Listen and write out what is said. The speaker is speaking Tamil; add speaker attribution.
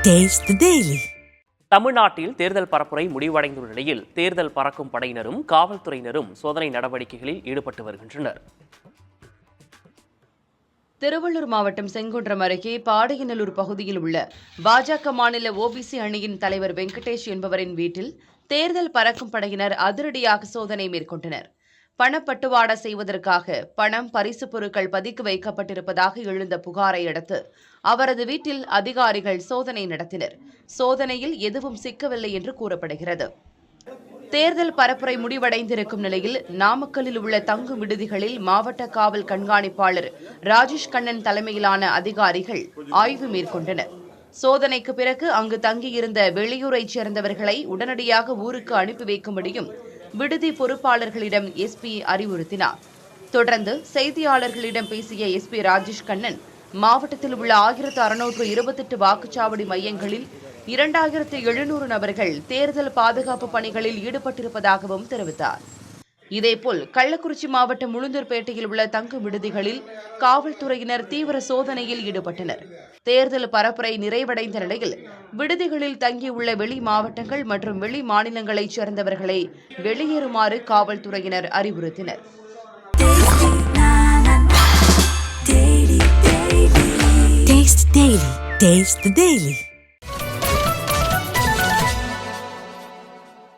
Speaker 1: Taste the Daily.
Speaker 2: தமிழ்நாட்டில் தேர்தல் பரப்புரை முடிவடைந்துள்ள நிலையில் தேர்தல் பறக்கும் படையினரும் காவல்துறையினரும் சோதனை நடவடிக்கைகளில் ஈடுபட்டு வருகின்றனர்.
Speaker 3: திருவள்ளூர் மாவட்டம் செங்குன்றம் அருகே பாடையநல்லூர் பகுதியில் உள்ள பாஜக மாநில ஓபிசி அணியின் தலைவர் வெங்கடேஷ் என்பவரின் வீட்டில் தேர்தல் பறக்கும் படையினர் அதிரடியாக சோதனை மேற்கொண்டனர். பணப்பட்டுவாடா செய்வதற்காக பணம், பரிசுப் பொருட்கள் பதுக்கி வைக்கப்பட்டிருப்பதாக எழுந்த புகாரை அடுத்து அவரது வீட்டில் அதிகாரிகள் சோதனை நடத்தினர். சோதனையில் எதுவும் சிக்கவில்லை என்று கூறப்படுகிறது. தேர்தல் பரப்புரை முடிவடைந்திருக்கும் நிலையில் நாமக்கல்லில் உள்ள தங்கும் விடுதிகளில் மாவட்ட காவல் கண்காணிப்பாளர் ராஜேஷ் கண்ணன் தலைமையிலான அதிகாரிகள் ஆய்வு மேற்கொண்டனர். சோதனைக்கு பிறகு அங்கு தங்கியிருந்த வெளியூரைச் சேர்ந்தவர்களை உடனடியாக ஊருக்கு அனுப்பி வைக்கும்படியும் விடுதி பொறுப்பாளர்களிடம் எஸ்பி அறிவுறுத்தினார். தொடர்ந்து செய்தியாளர்களிடம் பேசிய எஸ்பி ராஜேஷ் கண்ணன், மாவட்டத்தில் உள்ள 1628 வாக்குச்சாவடி மையங்களில் 2700 நபர்கள் தேர்தல் பாதுகாப்பு பணிகளில் ஈடுபட்டிருப்பதாகவும் தெரிவித்தார். இதேபோல் கள்ளக்குறிச்சி மாவட்டம் உளுந்தூர்பேட்டையில் உள்ள தங்கும் விடுதிகளில் காவல்துறையினர் தீவிர சோதனையில் ஈடுபட்டனர். தேர்தல் பரப்புரை நிறைவடைந்த நிலையில் விடுதிகளில் தங்கியுள்ள வெளி மாவட்டங்கள் மற்றும் வெளி மாநிலங்களைச் சேர்ந்தவர்களை வெளியேறுமாறு காவல்துறையினர் அறிவுறுத்தினர்.
Speaker 1: Taste the Daily.